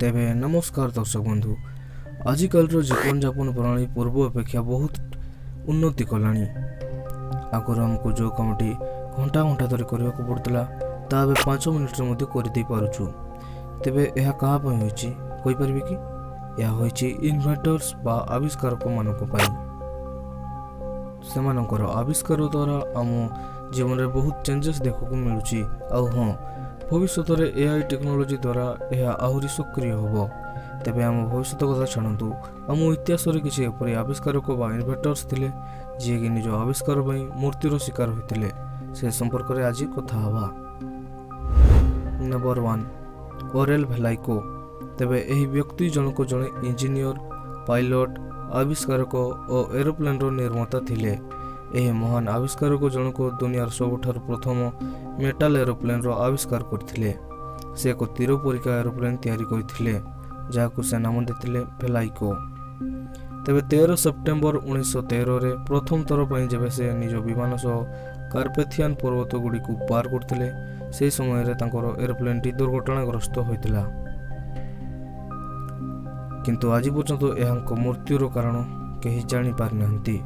तेबे नमस्कार दर्शक बंधु। आजिकल जीवन जापन प्रणाली पूर्व अपेक्षा बहुत उन्नति कलानी। आगुरी आमको जो कामटी घंटा घंटा धरी करने को पड़ता ता 5 मिनिट्रे मध्य करदे पारुछु। तेबे यह कहा होइछि कोई परिबे कि यह होइछि इन्वेंटर्स बा आविष्कारक मानक पई। सेमानकर आविष्कार द्वारा आम जीवन में बहुत चेंजेस देखा मिलुछि। आउ हाँ, भविष्य में एआई टेक्नोलोजी द्वारा यह आहरी सक्रिय होबो। तेबे आम भविष्य कथा छाड़ू, आम इतिहास किसी एपरी आविष्कारक बा इन्वेंटर्स थिले जी कि निज आविष्कार पई मूर्तिर शिकार होइतिले। से संपर्क में आज कथा हवा। नंबर 1 ओरेल भेलाइको। तेबे एही व्यक्ति जनक जड़े इंजीनियर, पायलट, आविष्कारक और एरोप्लेन निर्माता थिले। एही महान आविष्कारक जनक दुनियार सबुठार प्रथम मेटाल एरोप्लेन आविष्कार करथिले। से एक तीर परिका एरोप्लेन तैयारी करथिले जहां से नाम देथिले भेलाइको। तेबे 13 सेप्टेम्बर 1913 रे प्रथम थर पई जेबे से निज विमान सह कार्पेथियन पर्वत गुडी को पार करथिले, से समय रे तांकर एरोप्लेन टी दुर्घटनाग्रस्त होइतिला। किंतु आज पर्यंत एहांक मृत्युर कारण केही जानि पारि नाहंती।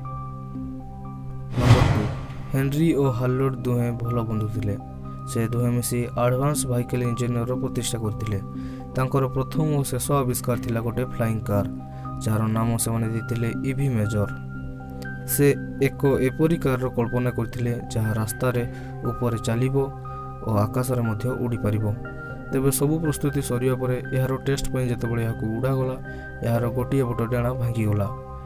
नंबर 2 हेनरी और हार्लोड दुहे भल बंधु थिले। से दुहे मिसी एडवांस व्हीकल इंजीनियर प्रतिष्ठा करथिले। तांकर प्रथम और शेष आविष्कार थिला गोटे फ्लाइंग कार जार नाम से माने देथिले ईवी मेजर। से एक एपरी कार कल्पना करथिले जहाँ रास्ता रे ऊपर चलिबो और आकाश रे मध्य उड़ी पारिबो। तेबे सबु प्रस्तुति सरिया परे यार टेस्ट पई जेतेबेले याकू उड़ा गला, यार गोटिए पट डाणा भांगी गला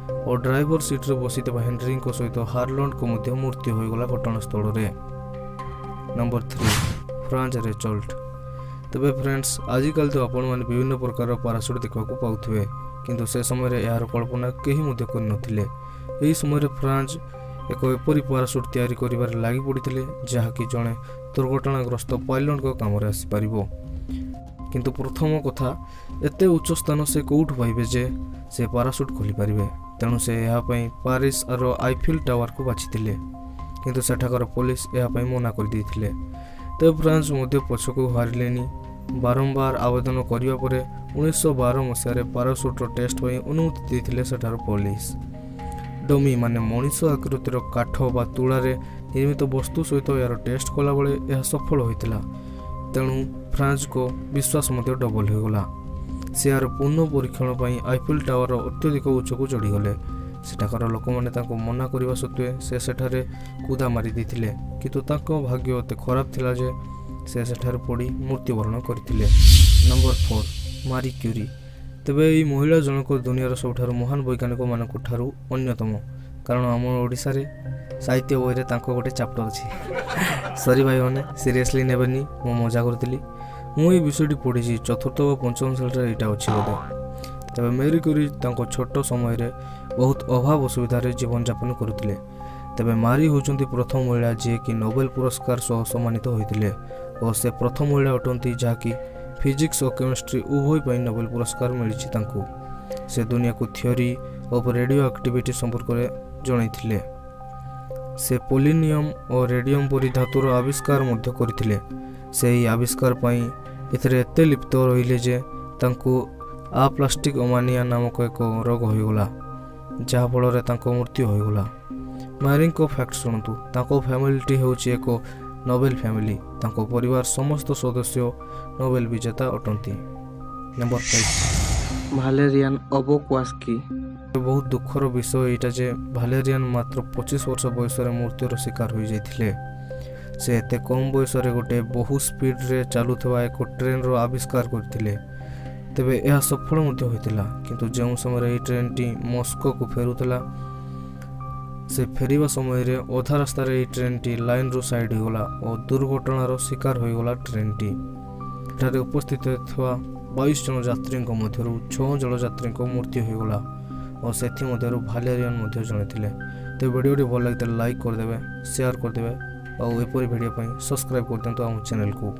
और ड्राइवर सीट रे बसितबा हेनरी को सहित हार्लोड को मध्य मृत्यु हो गला घटनास्थल रे। Number 3 Franz Reichelt. तेबे फ्रेंड्स, आजिकल तो आपण माने विभिन्न प्रकार पाराशूट देखा पाउथिबे, किंतु से समय यार कल्पना केही मध्य कर नथिले। एही समय फ्रांज एक एपरी पाराशूट तैयारी करिबार लागि पड़िथिले जहाँकि जड़े दुर्घटनाग्रस्त पायलट को काम आसी पारिबो। किंतु प्रथम कथा, एते उच्च स्थान से कौठ पाइबे जे से पाराशूट खोली पारिबे। तेणु से यहाँ पारिस और आईफिल टावर को बाछिथिले, किंतु सेठाकर पुलिस यहाँ मना कर देथिले। तेज फ्रांस मध्य पछकू हारिलेनी। बारंबार आवेदन करिबा परे 1912 मसीह पाराशूट टेस्ट पई अनुमति देथिले सेठार पुलिस। डमी माने मनीष आकृतिर काठ बा तुलारे निर्मित वस्तु सहित यार टेस्ट कला बेले यह सफल होइतिला। तेणु फ्रांस को विश्वास मध्य डबल हो गला। से यार पुनः परीक्षण पई आईफिल टावर अत्यधिक उच्च को चढ़ी गले। सेठाकार लोक माने ताको मना करिबा सत्वे से सेठारे कूदा मारी देथिले, किंतु ताको भाग्य अते खराब थिला जे से सेठारे पड़ी मृत्युवरण करथिले। नंबर 4 मारी क्यूरी। तेबे एही महिला जनक दुनियार सबठारु महान वैज्ञानिक मानक ठारु अन्यतम, कारण आम ओडिसा रे साहित्य बही रे ताको गोटे चैप्टर अछि। सॉरी भाई माने, सीरियसली नेबेनी, मो मजा करथिली। मु ए विषयटी पढ़ी चतुर्थ व पंचम श्रेणी रे एटा अछि बोधे। तेबे मेरी क्यूरी तांको छोट समय रे बहुत अभाव असुविधा रे जीवन यापन करुथिले। तेबे मारी होचंती प्रथम महिला जे कि नोबेल पुरस्कार सह सम्मानित होइतिले और से प्रथम महिला अटंती जहाँकि फिजिक्स और केमिस्ट्री उभय पई नोबेल पुरस्कार मिलिछि तांको। से दुनिया को थ्योरी ऑफ रेडियो एक्टिविटी संपर्क में जणाइथिले। से पोलिनियम और रेडियम परी धातुर आविष्कार मध्य करथिले। से ही आविष्कार पई एथरे एते लिप्त रहिले जे तांको आप्लास्टिक ओमानिया नामक एक रोग होइगला, जहाँ फल तांको मृत्यु होइगला। मारिंग को फैक्ट शुणु। तांको फैमिली होची एक नोबेल फैमिली। तांको परिवार समस्त सदस्य नोबेल विजेता अटंती। नंबर 5 भालेरियन अबोक्वास्की। बहुत दुखर विषय एटा जे भालेरियन मात्र 25 वर्ष बयस मृत्युर शिकार हो जाइथिले। से एते कम बयस गोटे बहु स्पीड रे चलुवा एक ट्रेन रो आविष्कार करथिले। तेबे यह सफल मध्य होइतिला, किंतु जो समय ट्रेन टी मस्को को फेरुतला, से फेरिबा समय रे अधा रास्ता रे ट्रेन टी लाइन रो साइड हो गला और दुर्घटनार शिकार हो गला ट्रेन टी। एठारे उपस्थित था 22 जन यात्री मध्यरु 6 जन यात्री मृत्यु हो गला और सेथि मध्यरु भालेरियन मध्य जणे थिले। तो वीडियो भल लगे लाइक करदेवे, शेयर करदेवे और एपरी वीडियो सब्सक्राइब कर दिंतु आम चैनल को।